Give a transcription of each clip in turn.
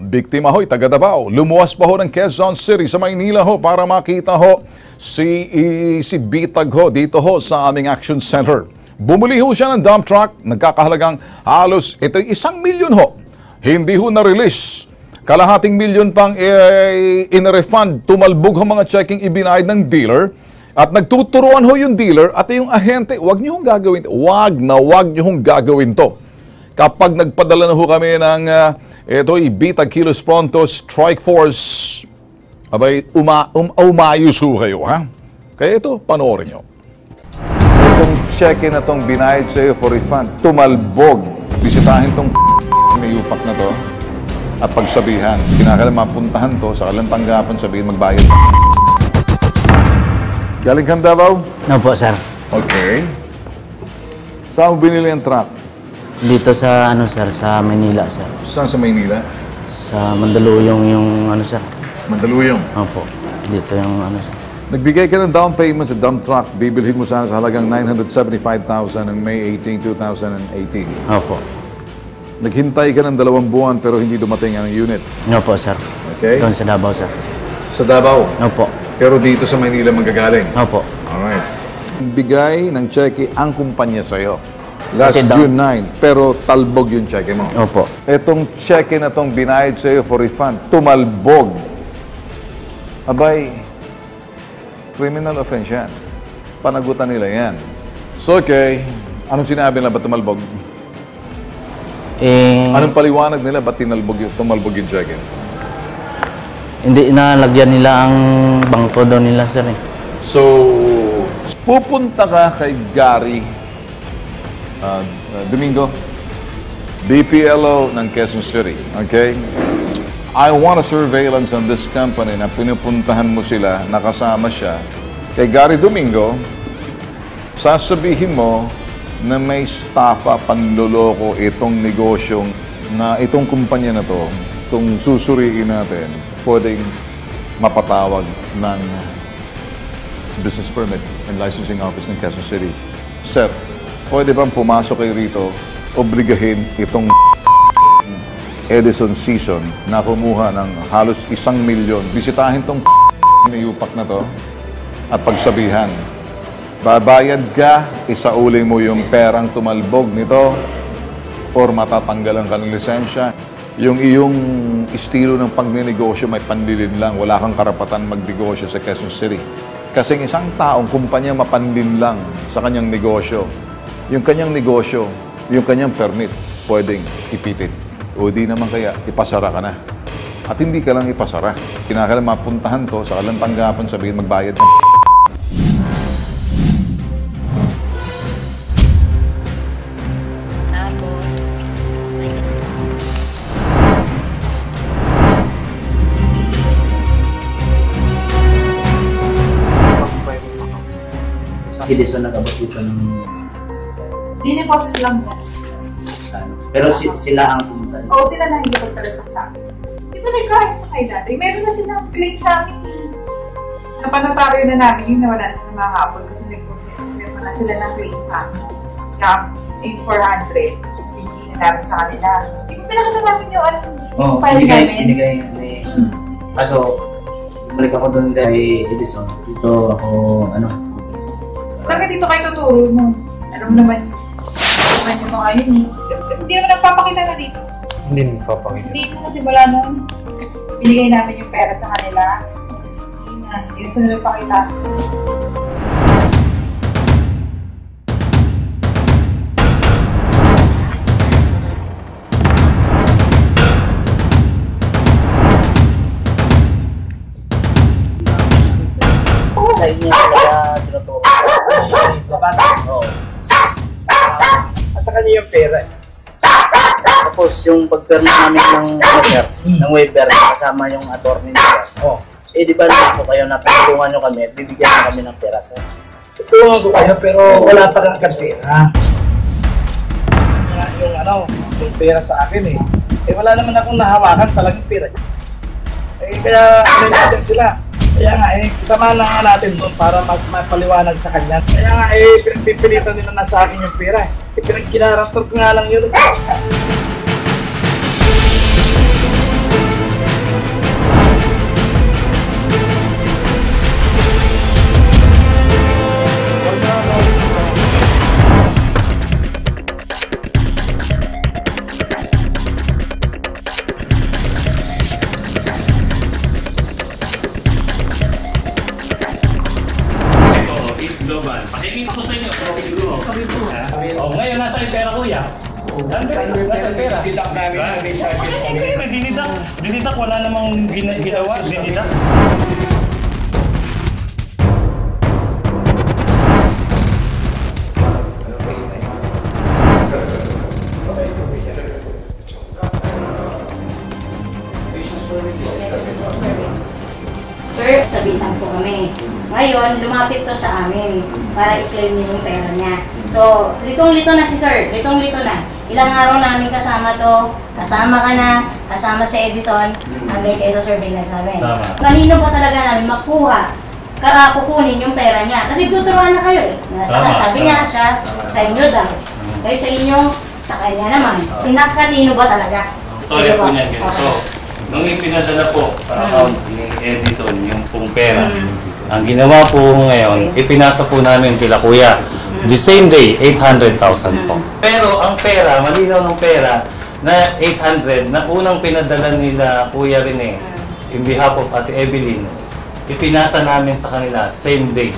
Biktima ho'y taga Davao. Lumuwas pa ho ng Quezon City sa Maynila ho para makita ho si Bitag ho dito ho sa aming action center. Bumuli ho siya ng dump truck, nagkakahalagang halos ito 1 milyon ho. Hindi ho na-release. Kalahating milyon pang in-refund, tumalbog ang mga checking ibinayad ng dealer. At nagtuturuan ho yung dealer at yung ahente, wag niyo hong gagawin. Wag niyo hong gagawin to. Kapag nagpadala na ho kami ng ito'y Bitag Kilos Pronto Strike Force, abay, umayos ho kayo, ha? Kaya ito, panoorin nyo. Itong cheque na itong binayad sa'yo for refund, tumalbog. Bisitahin itong may upak na to at pagsabihan. Kinakailangan mapuntahan to sa kalang tanggapan, sabihin magbayad. Galing kang Davao? No po, sir. Okay. Saan mo binili ang truck? Dito sa, sir, sa Manila, sir. Saan sa Maynila? Sa Mandaluyong yung, sir. Mandaluyong? Opo. Dito yung, sir. Nagbigay ka ng down payment sa dump truck. Bibilhin mo sana sa halagang 975,000 ng May 18, 2018. Opo. Naghintay ka ng 2 buwan pero hindi dumating ang unit. No po, sir. Okay. Doon sa Davao, sir. Sa Davao? Opo. Pero dito sa Maynila manggagaling? Opo. Alright. Bigay ng cheque ang kumpanya sa'yo. Last Kasi June 9, pero talbog yung cheque mo. Opo. Etong cheque na tong binayad sa'yo for refund, tumalbog. Abay, criminal offense yan. Panagutan nila yan. So, okay. Anong sinabi nila? Ba't tumalbog? Anong paliwanag nila? Ba't tumalbog yung cheque? Hindi nalagyan nila ang bangko daw nila, sir. So, pupunta ka kay Gary Domingo, DPLO ng Quezon City, okay? I want a surveillance on this company na pinupuntahan mo sila, nakasama siya. Kay Gary Domingo, sasabihin mo na may staffa, panloloko itong negosyong na itong kumpanya na to, kung susuriin natin, pwedeng mapatawag ng business permit and licensing office ng Quezon City. Sir, pwede bang pumasok kayo rito, obligahin itong Edison Season na kumuha ng halos 1 milyon. Bisitahin tong may upak na to at pagsabihan, babayad ka, isauli mo yung perang tumalbog nito or matatanggalan ka ng lisensya. Yung iyong estilo ng pagnenegosyo may panlilin lang. Wala kang karapatan magnegosyo sa Quezon City. Kasi isang taong kumpanya mapanlin lang sa kanyang negosyo. Yung kanyang negosyo, yung kanyang permit, pwedeng ipitit. O di naman kaya, ipasara ka na. At hindi ka lang ipasara. Kinakailangan mapuntahan to sa kalang tanggapan, sabihin magbayad ng Edison nag-abot dito ng... Dineposit lang yan. Pero sila ang pumunta. Oo, sila na hindi pagtalasak sa akin. Di ba nagkahit sa kayo dati? Meron na silang claim sa akin eh. Napanotaryo na namin yun na wala na silang makakapon kasi nag-problema na sila ng claim sa akin. Kaya, yung 400, hindi na namin sa kanila. Di ba pinakita namin yung file namin? Binigay. Kaso, balik ako doon kay Edison. Dito ako, Bakit dito kayo tuturo mo? Alam naman yung mga yun eh. Hindi naman nagpapakita na dito. Hindi nagpapakita. Hindi mo kasi wala nun. Binigay namin yung pera sa kanila. Hindi na sila nagpakita. Sa inyo talaga tinuturo. Sa kanya yung pera. Tapos yung pagperma namin ng waiver, kasama yung attorney nila. Di ba naman po kayo natulungan nyo kami, bibigyan nyo kami ng pera, sir? Tutulungan ko kayo pero wala pa kang pera. Yung pera sa akin eh. Wala naman akong nahawakan talagang pera. Kaya natin sila. Kaya nga sama na nga natin doon para mas mapaliwanag sa kanya. Kaya nga pinagpipilitan nila na sa akin yung pera. Pinagkinarantor ko nga lang yun. Dinidak namin. Dinidak, wala namang ginawa. Dinidak. Sir, sabitan po kami. Ngayon, lumapit to sa amin para i-claim niyo yung pera niya. So, litong-lito na si Sir. Litong-lito na. Ilang araw namin kasama to. Kasama ka na. Kasama si Edison. Under kayo sa surveillance namin. Kanino pa talaga namin makuha? Kukunin yung pera niya. Kasi tuturuan na kayo eh. Sabi niya siya, sa inyo daw. Kayo sa inyo, sa kanya naman. Kanino ba talaga? Storya po niya ganito. Nung ipinadala po sa account ni Edison yung pong pera, ang ginawa po ngayon, ipinasa po namin kila Kuya. The same day, 800,000 po. Pero ang pera, malinaw ng pera, na 800 na unang pinadala nila Kuya Rene in behalf of Ate Evelyn, ipinasa namin sa kanila same day.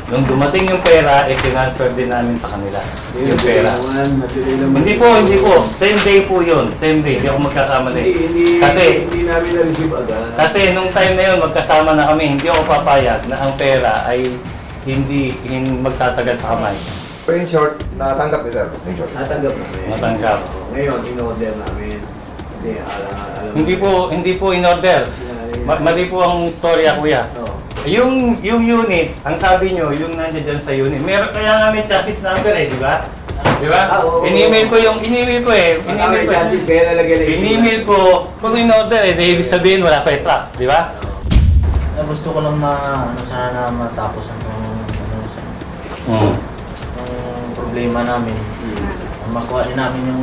Nung dumating yung pera, i-transfer din namin sa kanila yung pera. Hindi po. Same day po yun. Same day. Hindi ako magkakamali. Hindi namin na-receive agad. Kasi nung time na yun, magkasama na kami. Hindi ako papayag na ang pera ay hindi magtatagal sa kamay. So in short, natanggap ni Sir. In short. Natanggap namin. Matanggap. Ngayon, in-order namin. Alam Hindi po in-order. Mali po ang storya, Kuya. Yung unit, ang sabi nyo, yung nandiyan dyan sa unit, meron kaya nga may chassis number eh, di ba? Di ba? In-email ko eh. In-email ko, kung in-order eh, ibig sabihin wala pa yung truck, di ba? Gusto ko lang sana matapos ang problema namin. Makuha din namin yung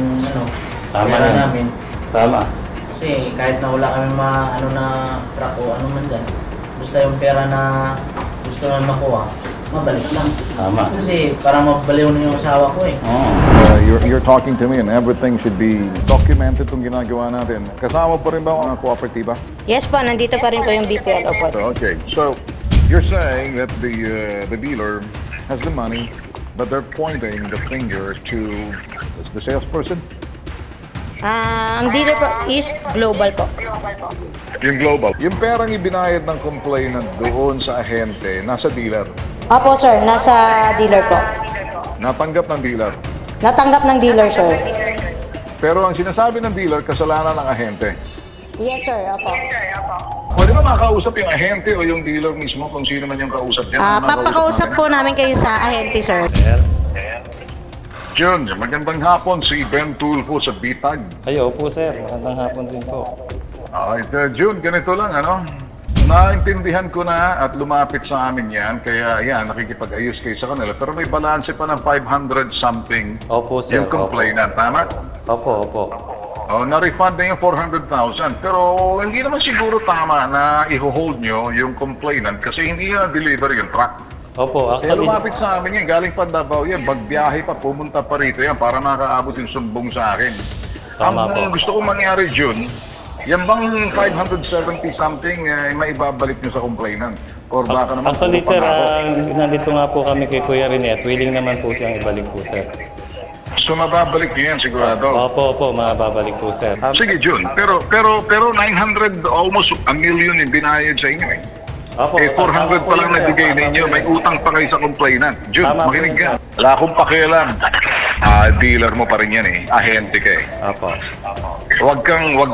pera namin. Tama. Kasi kahit na wala kami na truck o ano man dyan, basta yung pera na gusto na makuha, mabalik lang. Tama. Kasi parang mabaliw na yung asawa ko eh. You're talking to me and everything should be documented itong ginagawa natin. Kasama pa rin ba ang kooperatiba? Yes po, nandito pa rin po yung BPL. Opo. Okay, so you're saying that the dealer has the money, but they're pointing the finger to the salesperson? Ang dealer po is Global po. Yung Global. Yung perang ibinayad ng complainant doon sa ahente, nasa dealer. Opo sir, nasa dealer po. Natanggap ng dealer. Natanggap ng dealer sir. Pero ang sinasabi ng dealer, kasalanan ng ahente. Yes sir, opo. Pwede ba makausap yung ahente o yung dealer mismo kung sino man yung kausap niya? Papakausap po namin kayo sa ahente sir. Jun, magandang hapon si Ben Tulfo sa Bitag. Ayo po sir, magandang hapon din po. Jun, ganito lang naintindihan ko na at lumapit sa amin yan, kaya yan, nakikipag-ayos kayo sa kanila. Pero may balanse pa ng 500 something Opo sir. yung complainant, tama? Opo. Na-refund na yung 400,000. Pero hindi naman siguro tama na i-hold nyo yung complainant kasi hindi na deliver yung truck. Opo, Kaya actually, lumapit sa amin yan, galing pa Davao yan, bagbiyahe pa, pumunta pa rito yan para makaabot yung sumbong sa akin. Tama Ang po. gusto kong mangyari, Jun, yan bang 570 something maibabalik nyo sa complainant? Or baka naman actually puro sir, pangako? nandito nga po kami kay Kuya Rene at willing naman po siyang ibalik po sir. So mababalik nyo yan sigurado? Opo, mababalik po sir. Sige, Jun, pero 900, almost a million yung binayad sa inyo eh. Opo, 400 pa lang nabigay ninyo, may utang pa kayo sa complainant. Jun, Tama po makinig yun, ka. Wala akong pakialam. Dealer mo pa rin yan eh. Ahente ka eh. Opo. Huwag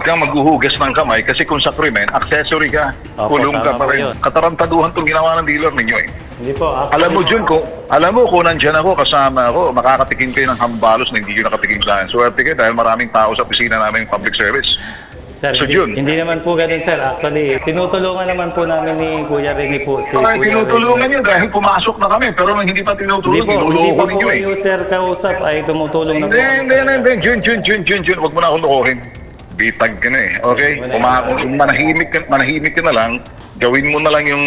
kang maghuhugas ng kamay kasi kung sa krimen, accessory ka. Opo, Kulong ka tama pa po rin. yun. Katarantaduhan itong ginawa ng dealer ninyo eh. Hindi po. Actually, Alam mo, Jun, kung nandyan ako, kasama ako, makakatikim kayo ng hambalos na hindi kayo nakatikim sa akin. Swerte kayo dahil maraming tao sa opisina namin public service. Sir, So, Jun. hindi naman po ganun sir. Actually, tinutulungan naman po namin ni Kuya Rene po si Ay, Kuya tinutulungan Rene. nyo dahil pumasok na kami, pero nang hindi pa tinutulong, Hindi niloloko pa po ninyo eh. kayo sir kausap ay tumutulong na po. Hindi. Jun, huwag mo na akong lokohin. Bitag ka na eh, okay? Manahimik ka na lang, gawin mo na lang yung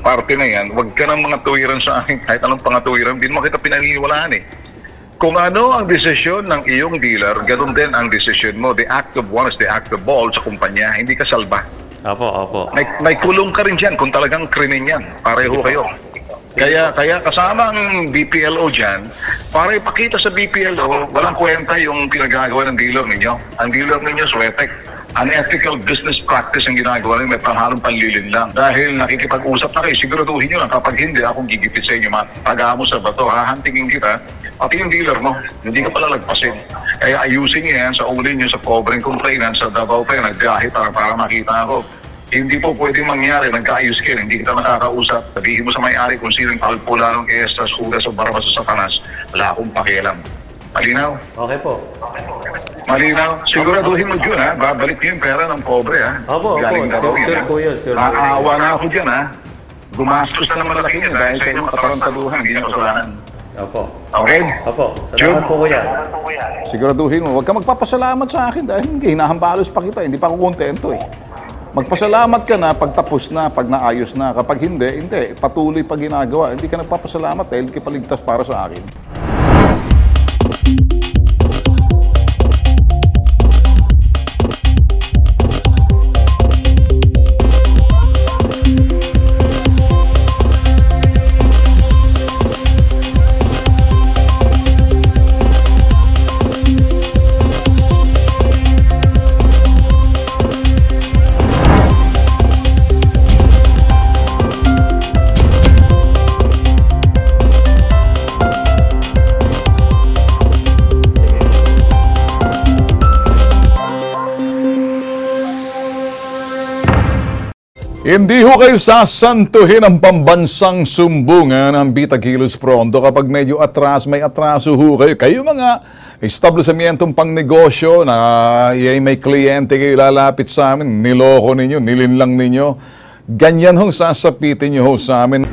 parte na yan, huwag ka ng mga tuwiran sa akin, kahit anong pangatuwiran, hindi mo kita pinaniniwalaan eh. Kung ano ang desisyon ng iyong dealer, ganun din ang desisyon mo. The act of one is the act of all sa kumpanya, hindi ka salba. Opo. May kulong ka rin dyan kung talagang krimen yan. Pareho kayo. Kaya kasama ang BPLO dyan, para ipakita sa BPLO, walang kwenta yung pinagagawa ng dealer ninyo. Ang dealer ninyo, Swetek. Unethical business practice ang ginagawa rin, may panghalong panlilin lang. Dahil nakikipag-usap na kayo, siguraduhin nyo lang, kapag hindi, akong gigipit sa inyo, pag-aamo sa bato, hahantingin kita, pati yung dealer mo, hindi ka pala lagpasin. Kaya ayusin nyo yan sa uli nyo, sa covering complainant, sa Davao pa yun, nagkahit para makita ako. Hindi po pwedeng mangyari, nagkaayos kayo, hindi kita makakausap. Sabihin mo sa may-ari kung sinong kalpulanong Estas, Ugas o Barabas o Satanas, wala akong pakialam. Malinaw? Okay po. Malinaw? Siguraduhin mo dyan, ha? Babalik niyo yung pera ng pobre, ha? Opo, Galing Davao sure yan, ha? po yun, sure po. Naaawa na ako dyan, ha? Gumastos na ng malaki niyo dahil sa inyong katarantaduhan, hindi niyo kasalanan. Opo. Okay? Opo. Salamat po, kuya. Siguraduhin mo, huwag ka magpapasalamat sa akin dahil hinahambalos pa kita, hindi pa ako kontento eh. Magpasalamat ka na pag tapos na, pag naayos na. Kapag hindi, patuloy pa ginagawa. Hindi ka nagpapasalamat dahil kipaligtas para sa akin. Hindi ho kayo sasantuhin ang pambansang sumbungan ng Bitagilos Pronto kapag medyo may atraso ho kayo. Kayo mga establishmentong pangnegosyo na may kliyente kayo lalapit sa amin, niloko ninyo, nilinlang ninyo, ganyan hong sasapitin nyo ho sa amin.